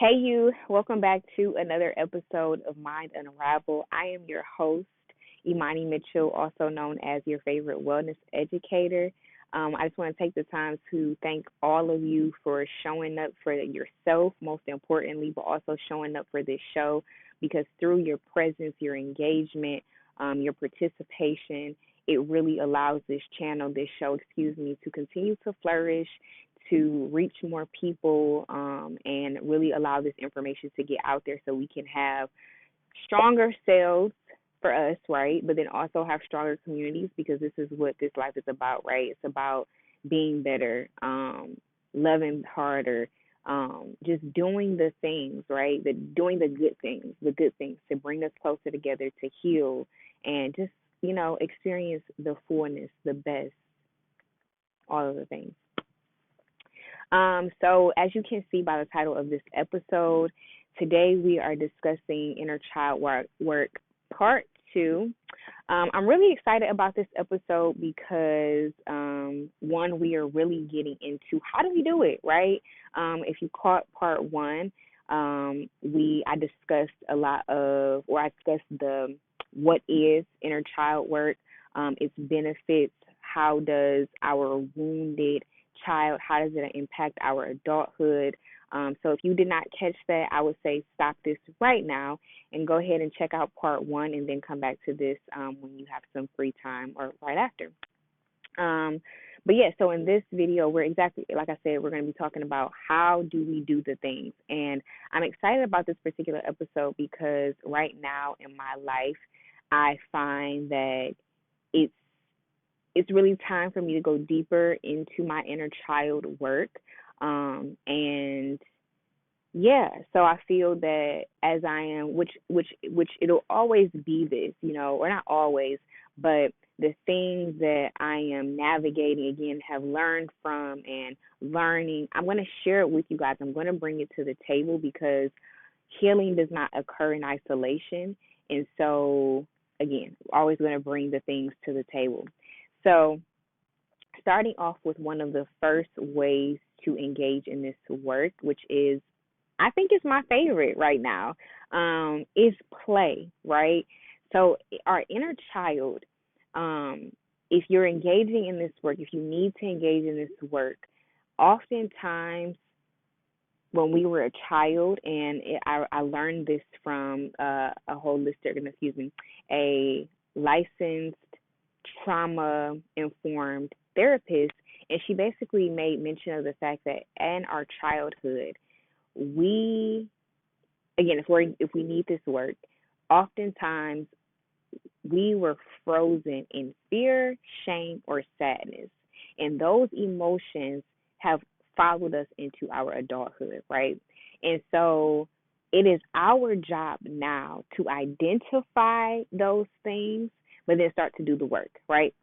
Hey, you. Welcome back to another episode of Mind Unravel. I am your host, Imani Mitchell, also known as your favorite wellness educator. I just want to take the time to thank all of you for showing up for yourself, most importantly, but also showing up for this show because through your presence, your engagement, your participation, it really allows this channel, this show, to continue to flourish, to reach more people, and really allow this information to get out there so we can have stronger selves for us, right? But then also have stronger communities because this is what this life is about, right? It's about being better, loving harder, just doing the things, right? Doing the good things to bring us closer together, to heal, and just experience the fullness, the best, all of the things. So as you can see by the title of this episode, today we are discussing inner child work part two. I'm really excited about this episode because one, we are really getting into how do we do it, right? If you caught part one, I discussed I discussed the what is inner child work, its benefits, how does our wounded child, how does it impact our adulthood? So if you did not catch that, I would say stop this right now and go ahead and check out part one and then come back to this when you have some free time or right after. But yeah, so in this video, we're exactly, like I said, we're going to be talking about how do we do the things. And I'm excited about this particular episode because right now in my life, I find that it's it's really time for me to go deeper into my inner child work. And yeah, so I feel that as I am, which it'll always be this, or not always, but the things that I am navigating again, have learned from and learning, I'm going to share it with you guys. I'm going to bring it to the table because healing does not occur in isolation. And so, again, always going to bring the things to the table. So, starting off with one of the first ways to engage in this work, which is, I think it's my favorite right now, is play, right? So, our inner child, if you're engaging in this work, if you need to engage in this work, oftentimes when we were a child, and I learned this from a licensed trauma informed therapist, and she basically made mention of the fact that in our childhood, we again, if we need this work, oftentimes we were frozen in fear, shame, or sadness. And those emotions have followed us into our adulthood, right? And so it is our job now to identify those things, but then start to do the work, right?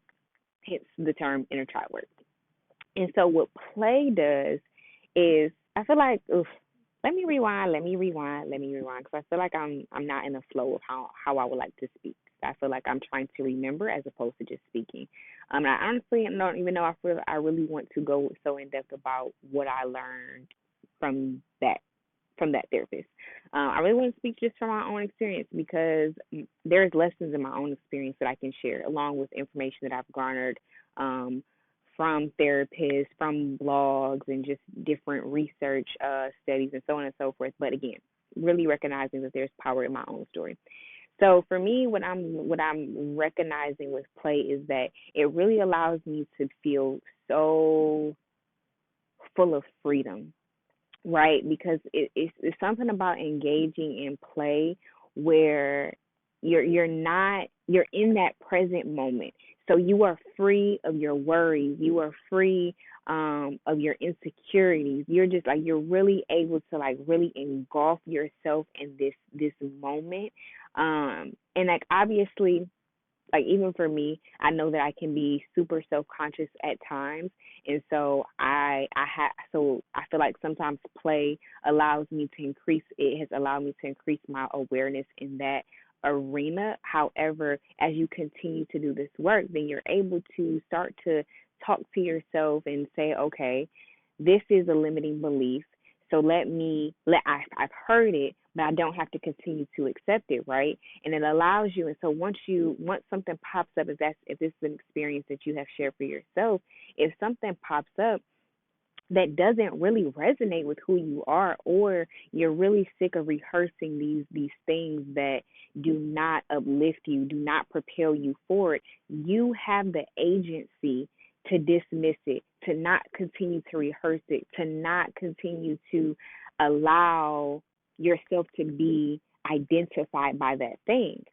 Hence the term inner child work. And so what play does is, I feel like, because I feel like I'm not in the flow of how I would like to speak. I feel like I'm trying to remember as opposed to just speaking. I honestly don't even know. I really want to go so in depth about what I learned from that therapist. I really want to speak just from my own experience because there's lessons in my own experience that I can share, along with information that I've garnered from therapists, from blogs, and just different research studies and so on and so forth. But again, really recognizing that there's power in my own story. So for me, what I'm recognizing with play is that it really allows me to feel so full of freedom, right? Because it's something about engaging in play where you're in that present moment. So you are free of your worries. You are free of your insecurities. You're just like you're really able to like really engulf yourself in this moment. And like obviously, like even for me, I know that I can be super self conscious at times, and so I feel like sometimes play allows me to increase. It has allowed me to increase my awareness in that arena. However, as you continue to do this work, then you're able to start to talk to yourself and say, okay, this is a limiting belief. So I've heard it, but I don't have to continue to accept it, right? And it allows you. And so once something pops up, if this is an experience that you have shared for yourself, if something pops up that doesn't really resonate with who you are, or you're really sick of rehearsing these things that do not uplift you, do not propel you forward, you have the agency to dismiss it, to not continue to rehearse it, to not continue to allow yourself to be identified by that thing.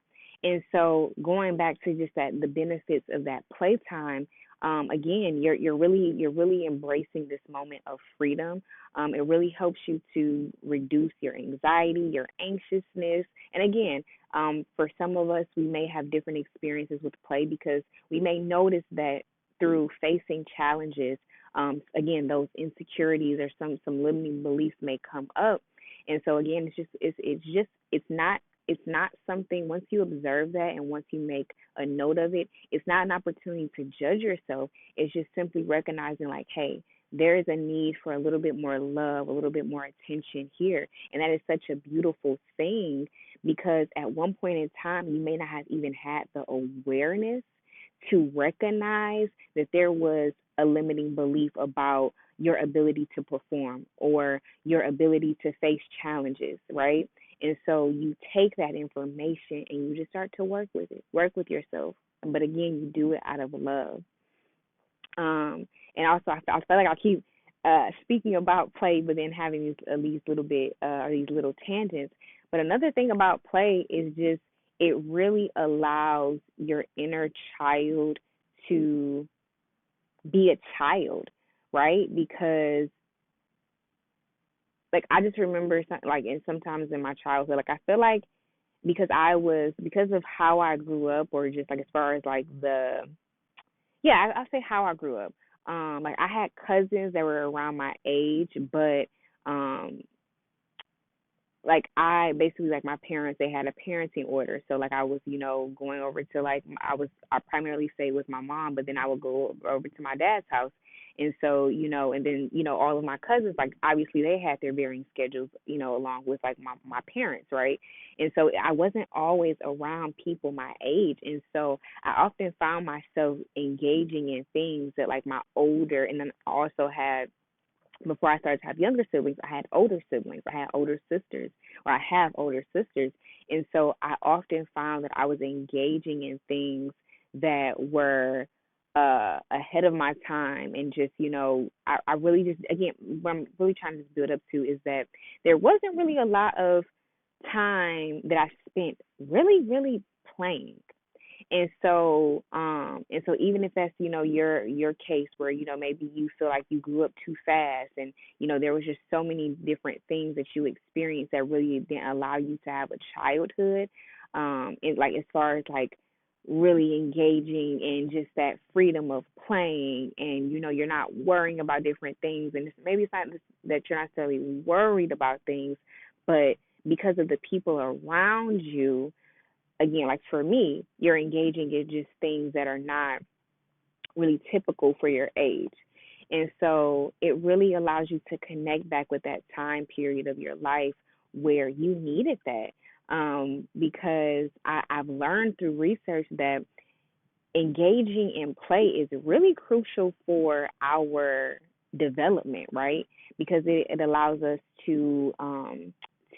And so going back to just that, the benefits of that playtime, again, you're really embracing this moment of freedom. It really helps you to reduce your anxiety, your anxiousness, and again, for some of us, we may have different experiences with play because we may notice that through facing challenges, again, those insecurities or some limiting beliefs may come up, and so again, it's not something. Once you observe that and once you make a note of it, it's not an opportunity to judge yourself. It's just simply recognizing, like, hey, there is a need for a little bit more love, a little bit more attention here. And that is such a beautiful thing, because at one point in time, you may not have even had the awareness to recognize that there was a limiting belief about your ability to perform or your ability to face challenges, right? And so you take that information and you just start to work with it, work with yourself. But again, you do it out of love. And also, I feel like I keep speaking about play, but then having these little bit or these little tangents. But another thing about play is just it really allows your inner child to be a child, right? Because like I just remember and sometimes in my childhood, like I feel like because of how I grew up, or just like as far as like I'll say how I grew up. Like I had cousins that were around my age, but um like I basically, like my parents, they had a parenting order. So like I was, going over to I primarily stayed with my mom, but then I would go over to my dad's house. And so, and then, all of my cousins, like obviously they had their varying schedules, along with like my parents, right? And so I wasn't always around people my age. And so I often found myself engaging in things that like my older, and then I also had, before I started to have younger siblings, I had older siblings. I had older sisters, or I have older sisters. And so I often found that I was engaging in things that were ahead of my time. And just, I really just, again, what I'm really trying to just build up to is that there wasn't really a lot of time that I spent really, really playing. And so even if that's, your case where, maybe you feel like you grew up too fast, and, there was just so many different things that you experienced that really didn't allow you to have a childhood, and like as far as like really engaging in just that freedom of playing, and you're not worrying about different things, and maybe it's not that you're not necessarily worried about things, but because of the people around you, again, like for me, you're engaging in just things that are not really typical for your age. And so it really allows you to connect back with that time period of your life where you needed that. Because I've learned through research that engaging in play is really crucial for our development, right? Because it allows us to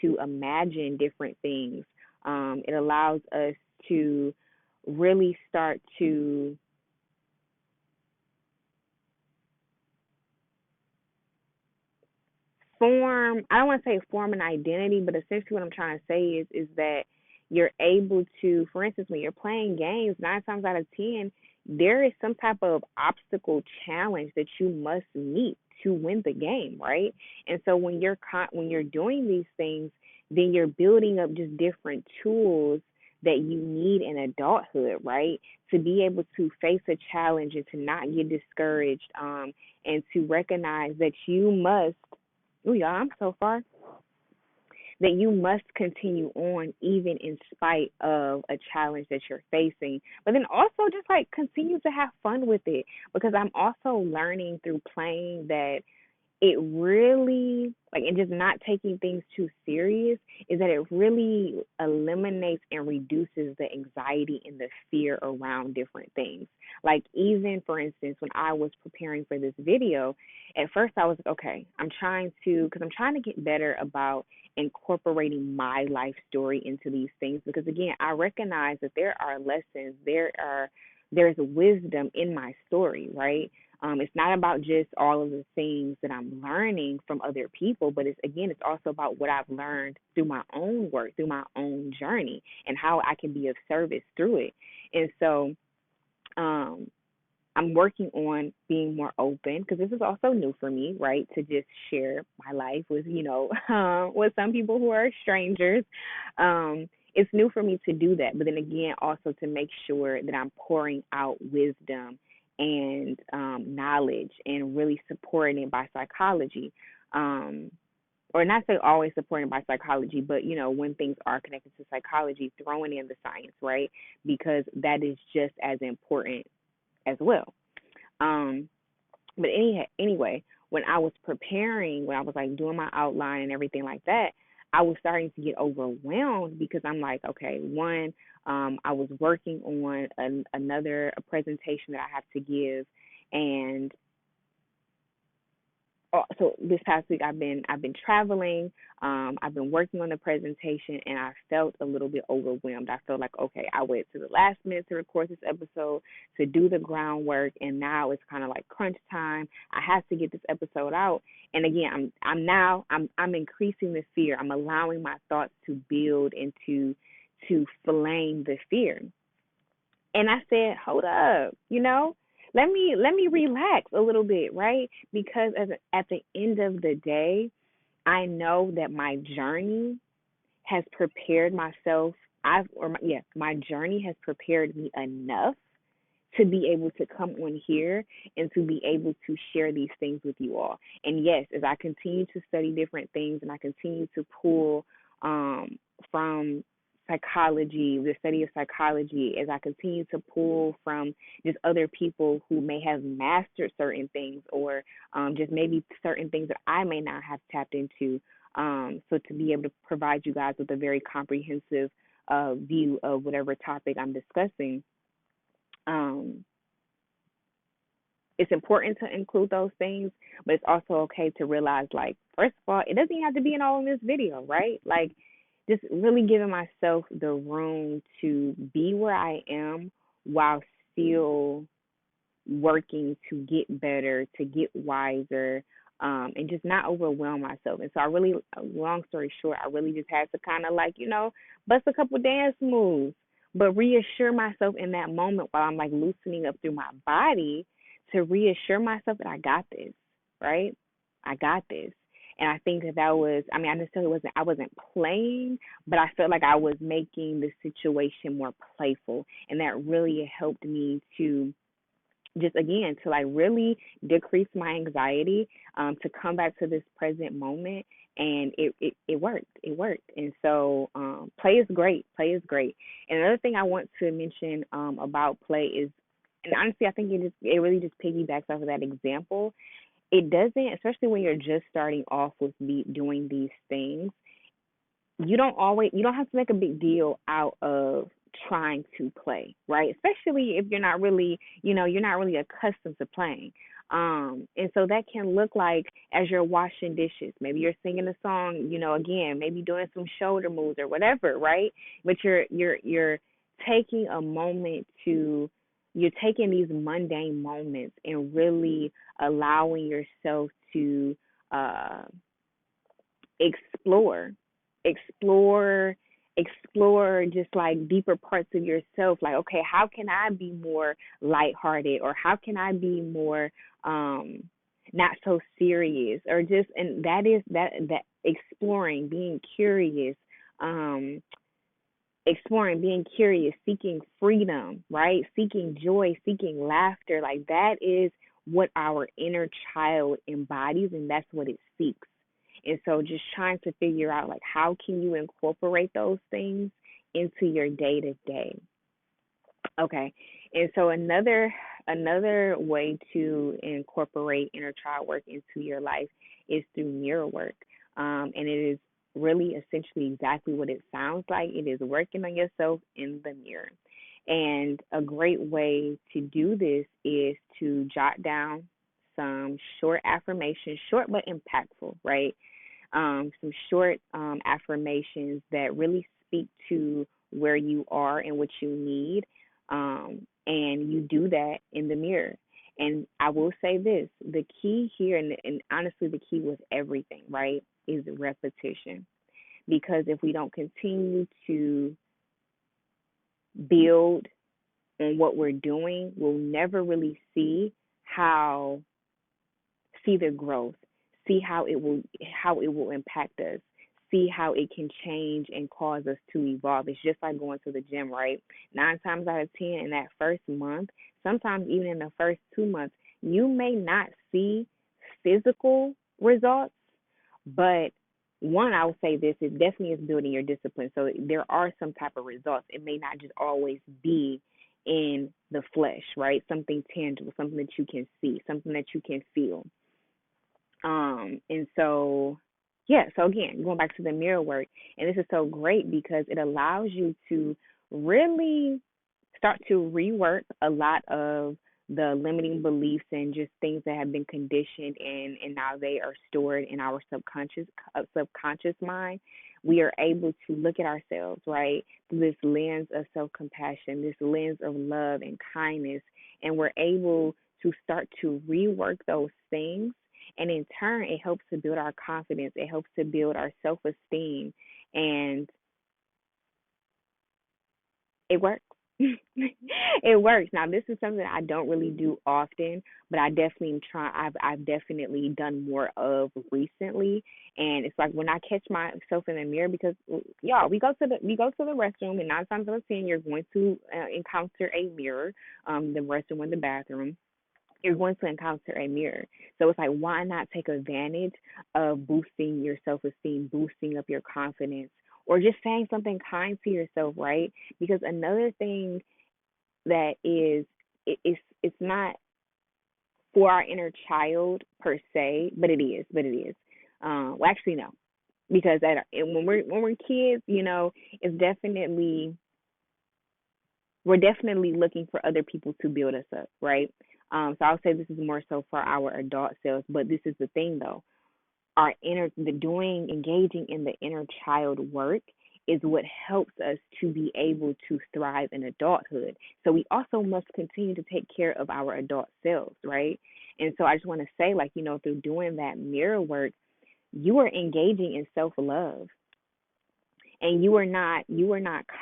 imagine different things. It allows us to really start to form, I don't want to say form an identity, but essentially what I'm trying to say is that you're able to, for instance, when you're playing games, 9 times out of 10, there is some type of obstacle challenge that you must meet to win the game, right? And so when you're doing these things, then you're building up just different tools that you need in adulthood, right? To be able to face a challenge and to not get discouraged, and to recognize that you must, oh, y'all, I'm so far, that you must continue on even in spite of a challenge that you're facing. But then also just like continue to have fun with it, because I'm also learning through playing that it really, like, and just not taking things too serious, is that it really eliminates and reduces the anxiety and the fear around different things. Like, even for instance, when I was preparing for this video, at first I was like, okay, because I'm trying to get better about incorporating my life story into these things, because again, I recognize that there are lessons, there's wisdom in my story, right? It's not about just all of the things that I'm learning from other people, but it's also about what I've learned through my own work, through my own journey, and how I can be of service through it. And so, um, I'm working on being more open, because this is also new for me, right? To just share my life with, with some people who are strangers. It's new for me to do that. But then again, also to make sure that I'm pouring out wisdom and knowledge, and really supporting it by psychology. Um, or not say always supported by psychology, but when things are connected to psychology, throwing in the science, right? Because that is just as important as well. Um, but anyway, when I was preparing, when I was like doing my outline and everything like that, I was starting to get overwhelmed, because I'm like, okay, one, I was working on another a presentation that I have to give, and so this past week I've been traveling. I've been working on the presentation, and I felt a little bit overwhelmed. I felt like, okay, I waited to the last minute to record this episode, to do the groundwork, and now it's kind of like crunch time. I have to get this episode out. And again, I'm increasing the fear. I'm allowing my thoughts to build and to flame the fear. And I said, hold up, let me relax a little bit, right? Because at the end of the day, I know that my journey has prepared myself. My journey has prepared me enough to be able to come on here and to be able to share these things with you all. And yes, as I continue to study different things, and I continue to pull from psychology, the study of psychology, as I continue to pull from just other people who may have mastered certain things, or just maybe certain things that I may not have tapped into. So to be able to provide you guys with a very comprehensive view of whatever topic I'm discussing, um, it's important to include those things, but it's also okay to realize, like, first of all, it doesn't have to be in all in this video, right? Like, just really giving myself the room to be where I am, while still working to get better, to get wiser, and just not overwhelm myself. And so long story short, I really just had to kind of, like, bust a couple dance moves, but reassure myself in that moment, while I'm like loosening up through my body, to reassure myself that I got this, right? I got this. And I think that was, I mean, I necessarily I wasn't playing, but I felt like I was making the situation more playful. And that really helped me to just, again, to like really decrease my anxiety, to come back to this present moment. And it worked. And so play is great. And another thing I want to mention about play is, and honestly, I think it really just piggybacks off of that example. It doesn't, especially when you're just starting off with doing these things, you don't have to make a big deal out of trying to play, right? Especially if you're not really accustomed to playing. And so that can look like, as you're washing dishes, maybe you're singing a song, again, maybe doing some shoulder moves or whatever, right? But you're taking a moment to you're taking these mundane moments and really allowing yourself to uh explore, explore, explore just like deeper parts of yourself. Like, okay, how can I be more lighthearted, or how can I be more not so serious, or just, and that exploring, being curious, um, being curious, seeking freedom, right? Seeking joy, seeking laughter. Like, that is what our inner child embodies, and that's what it seeks. And so just trying to figure out, like, how can you incorporate those things into your day to day. Okay. And so another way to incorporate inner child work into your life is through mirror work. And it is really essentially exactly what it sounds like. It is working on yourself in the mirror. And a great way to do this is to jot down some short affirmations, short but impactful, right? Some short affirmations that really speak to where you are and what you need. And you do that in the mirror. And I will say this, the key here, and honestly, the key with everything, right, is repetition. Because if we don't continue to build on what we're doing, we'll never really how see the growth, see how it will impact us, see how it can change and cause us to evolve. It's just like going to the gym, right? 9 times out of 10 in that first month, sometimes even in the first 2 months, you may not see physical results, but one, I would say this, it definitely is building your discipline. So there are some type of results. It may not just always be in the flesh, right? Something tangible, something that you can see, something that you can feel. And so, yeah, so again, going back to the mirror work, and this is so great because it allows you to really start to rework a lot of the limiting beliefs and just things that have been conditioned and now they are stored in our subconscious mind. We are able to look at ourselves, right, through this lens of self-compassion, this lens of love and kindness, and we're able to start to rework those things. And in turn, it helps to build our confidence. It helps to build our self-esteem, and it works. It works. Now, this is something I don't really do often, but I definitely am trying. I've definitely done more of recently, and it's like when I catch myself in the mirror, because y'all, we go to the restroom, and 9 times out of 10, you're going to encounter a mirror, the restroom or the bathroom. You're going to encounter a mirror. So it's like, why not take advantage of boosting your self esteem, boosting up your confidence, or just saying something kind to yourself, right? Because another thing that it's not for our inner child per se, but it is, well, actually, no, because when we're kids, it's definitely we're definitely looking for other people to build us up, right? So I'll say this is more so for our adult selves, but this is the thing though. Engaging in the inner child work is what helps us to be able to thrive in adulthood. So we also must continue to take care of our adult selves, right? And so I just want to say, like, through doing that mirror work, you are engaging in self-love, and you are not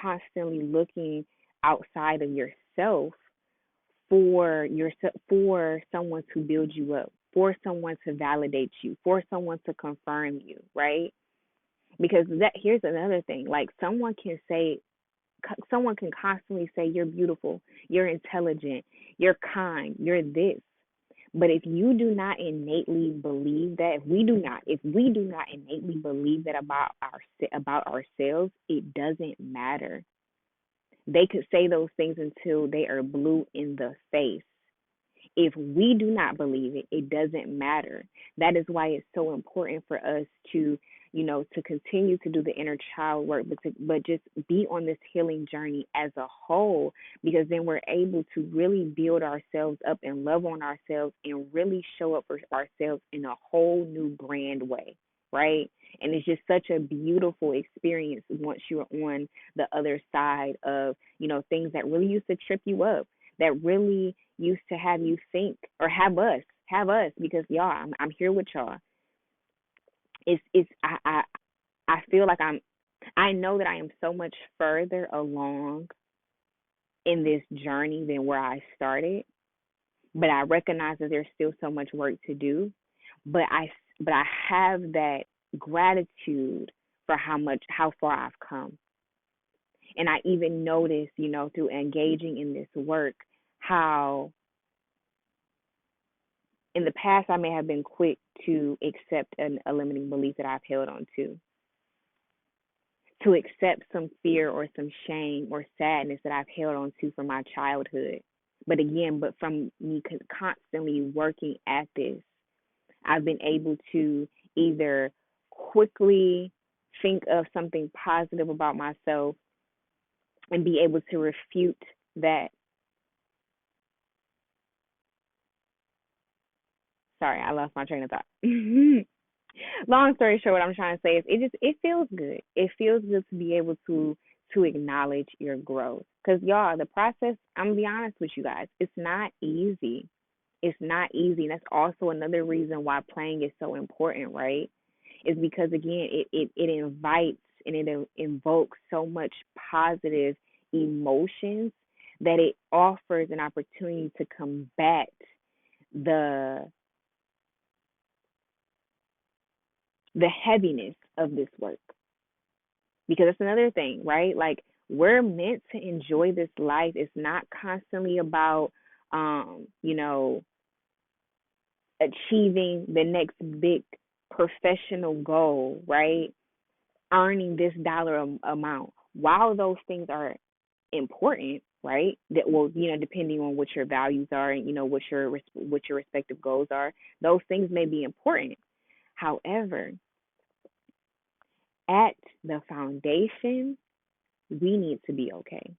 constantly looking outside of yourself for someone to build you up, for someone to validate you, for someone to confirm you, right? Because here's another thing. Like someone can constantly say you're beautiful, you're intelligent, you're kind, you're this. But if you do not innately believe that, if we do not innately believe that about ourselves, it doesn't matter. They could say those things until they are blue in the face. If we do not believe it, it doesn't matter. That is why it's so important for us to continue to do the inner child work, but just be on this healing journey as a whole, because then we're able to really build ourselves up and love on ourselves and really show up for ourselves in a whole new brand way, right? And it's just such a beautiful experience once you're on the other side of, things that really used to trip you up, that really used to have you think, or have us, because y'all, I'm here with y'all. I feel like I know that I am so much further along in this journey than where I started, but I recognize that there's still so much work to do. But I have that gratitude for how far I've come. And I even noticed, through engaging in this work, how in the past I may have been quick to accept a limiting belief that I've held on to accept some fear or some shame or sadness that I've held on to from my childhood. But from me constantly working at this, I've been able to either quickly think of something positive about myself and be able to refute that. Sorry, I lost my train of thought. Long story short, what I'm trying to say is it feels good. It feels good to be able to acknowledge your growth. Cause y'all, the process, I'm gonna be honest with you guys, it's not easy. It's not easy. And that's also another reason why playing is so important, right? Is because again, it invites and it invokes so much positive emotions that it offers an opportunity to combat the the heaviness of this work. Because that's another thing, right? Like we're meant to enjoy this life. It's not constantly about you know, achieving the next big professional goal, right? Earning this dollar amount. While those things are important, right? That will, depending on what your values are and what your respective goals are, those things may be important. However, at the foundation, we need to be okay.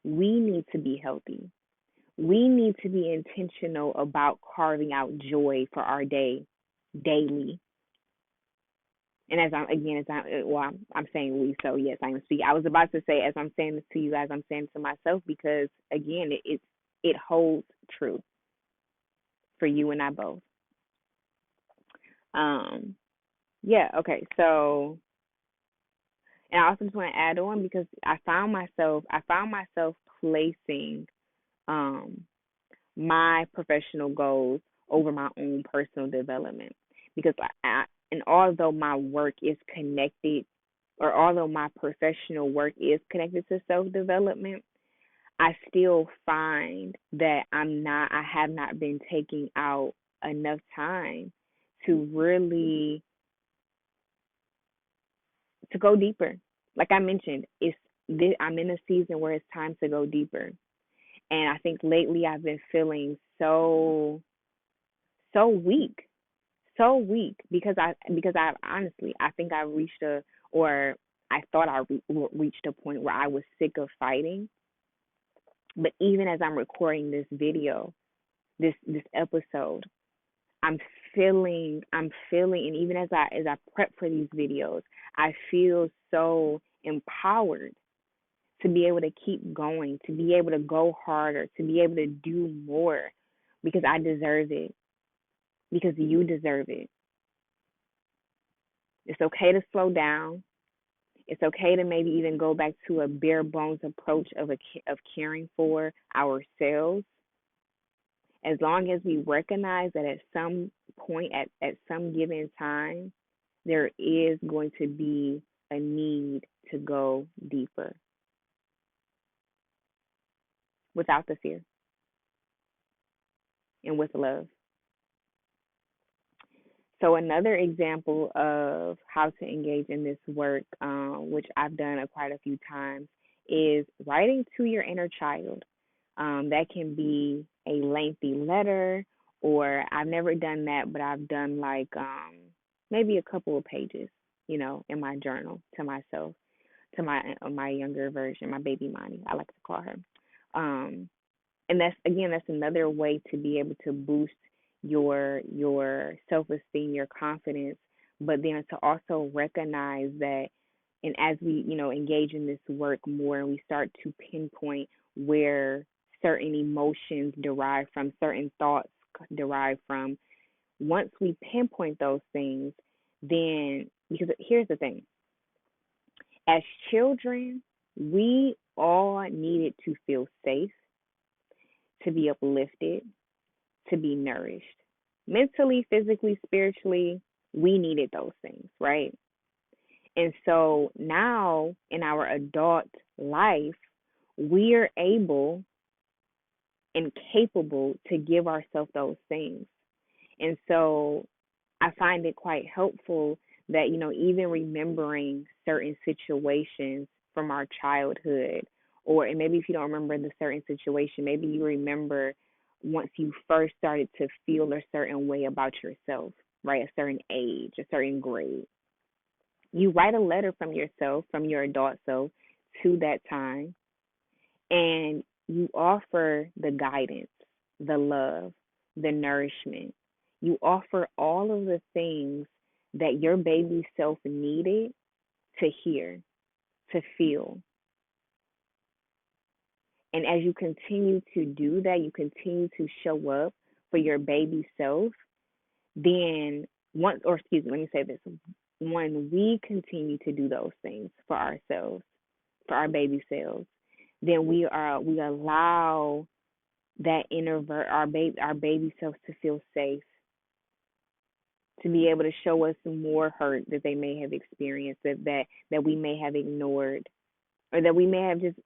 We need to be healthy. We need to be intentional about carving out joy for our day daily. And as I'm again, I'm saying we. So yes, I am speaking. I was about to say, as I'm saying this to you guys, I'm saying to myself because again, it holds true for you and I both. Um, yeah. Okay. So, and I also just want to add on because I found myself placing um my professional goals over my own personal development because and although my work is connected or although my professional work is connected to self development, I still find that I have not been taking out enough time to really to go deeper. Like I mentioned, I'm in a season where it's time to go deeper. And I think lately I've been feeling so weak, so weak because I honestly I think I reached a or I thought reached a point where I was sick of fighting. But even as I'm recording this video, this episode, I'm feeling, and even as I prep for these videos, I feel so empowered to be able to keep going, to be able to go harder, to be able to do more because I deserve it, because you deserve it. It's okay to slow down. It's okay to maybe even go back to a bare bones approach of caring for ourselves, as long as we recognize that at some point, at some given time, there is going to be a need to go deeper without the fear and with love. So another example of how to engage in this work, which I've done quite a few times, is writing to your inner child. That can be a lengthy letter, or I've never done that, but I've done like maybe a couple of pages, in my journal to myself, to my younger version, my baby Monty, I like to call her. Um, and that's another way to be able to boost your self-esteem, your confidence, but then to also recognize that, and as we engage in this work more and we start to pinpoint where certain emotions derive from, certain thoughts derive from, once we pinpoint those things, then, because here's the thing, as children we all needed to feel safe, to be uplifted, to be nourished. Mentally, physically, spiritually, we needed those things, right? And so now in our adult life, we are able and capable to give ourselves those things. And so I find it quite helpful that, even remembering certain situations from our childhood, or and maybe if you don't remember the certain situation, maybe you remember once you first started to feel a certain way about yourself. right? A certain age, a certain grade. You write a letter from yourself, from your adult self, to that time, and you offer the guidance, the love, the nourishment. You offer all of the things that your baby self needed to hear, to feel. And as you continue to do that, you continue to show up for your baby self, then once, or excuse me, let me say this, when we continue to do those things for ourselves, for our baby selves, then we allow that introvert our baby self to feel safe, to be able to show us more hurt that they may have experienced, that we may have ignored, or that we may have just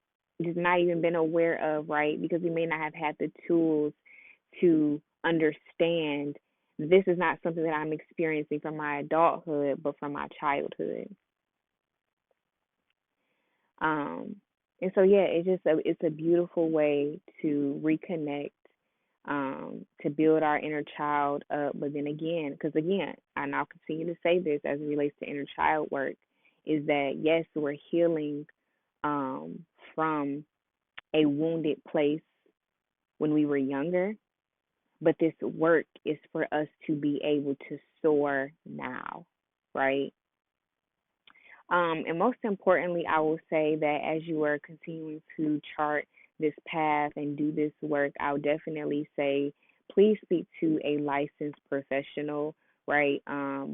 not even been aware of, right? Because we may not have had the tools to understand this is not something that I'm experiencing from my adulthood, but from my childhood. Um, and so yeah, it's a beautiful way to reconnect, to build our inner child up. But then again, because again, and I'll continue to say this as it relates to inner child work, is that yes, we're healing from a wounded place when we were younger, but this work is for us to be able to soar now, right? And most importantly, I will say that as you are continuing to chart this path and do this work, I'll definitely say please speak to a licensed professional, right?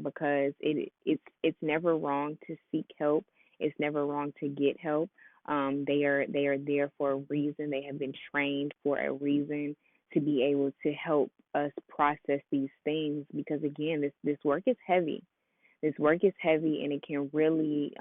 Because it's never wrong to seek help. It's never wrong to get help. They are there for a reason. They have been trained for a reason to be able to help us process these things. Because again, this work is heavy. This work is heavy, and it can really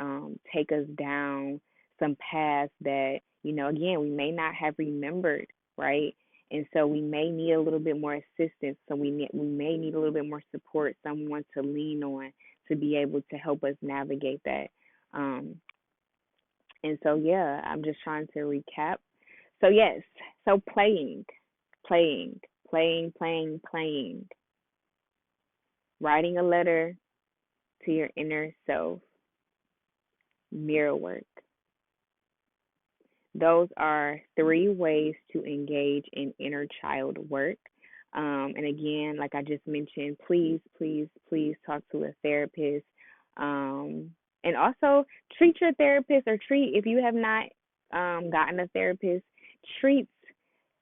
take us down some paths that, again, we may not have remembered, right? And so we may need a little bit more assistance. So we may need a little bit more support, someone to lean on to be able to help us navigate that. And so, yeah, I'm just trying to recap. So, yes, so playing, playing, writing a letter to your inner self, mirror work. Those are 3 ways to engage in inner child work. And again, like I just mentioned, please, please, please talk to a therapist. And also treat your therapist, or if you have not gotten a therapist, treat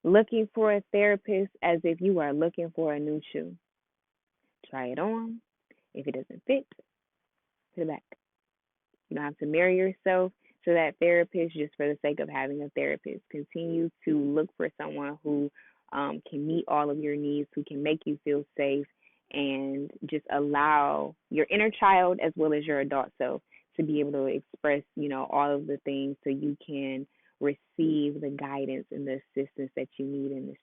looking for a therapist as if you are looking for a new shoe. Try it on. If it doesn't fit, put it back. You don't have to marry yourself to that therapist just for the sake of having a therapist. Continue to look for someone who can meet all of your needs, who can make you feel safe, and just allow your inner child as well as your adult self to be able to express, all of the things, so you can receive the guidance and the assistance that you need in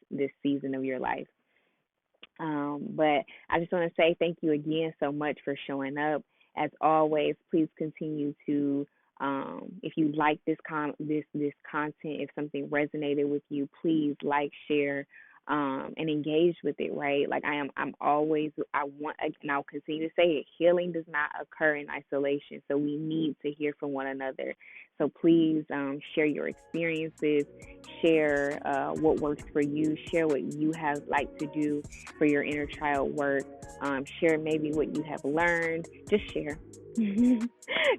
this season of your life. But I just want to say thank you again so much for showing up. As always, please continue to, if you like this content, if something resonated with you, please like, share, and engage with it. Right? Like I'm always, and I'll continue to say it. Healing does not occur in isolation, so we need to hear from one another. So please share your experiences, share what works for you, share what you have liked to do for your inner child work, share maybe what you have learned. Just share.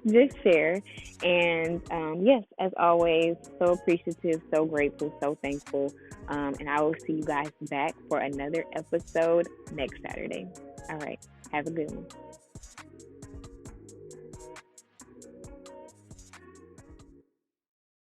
Just share. And yes, as always, so appreciative, so grateful, so thankful. And I will see you guys back for another episode next Saturday. All right. Have a good one.